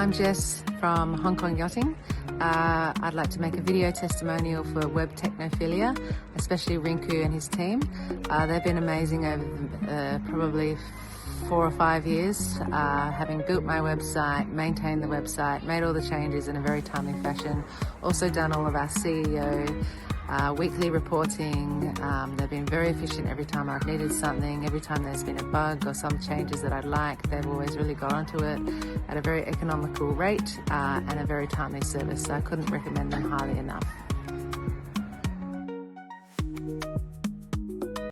I'm Jess from Hong Kong Yachting. I'd like to make a video testimonial for Web Technophilia, especially Rinku and his team. They've been amazing over probably 4 or 5 years, having built my website, maintained the website, made all the changes in a very timely fashion, also done all of our SEO, weekly reporting. They've been very efficient every time I've needed something, every time there's been a bug or some changes that I'd like, they've always really got onto it at a very economical rate and a very timely service. So I couldn't recommend them highly enough.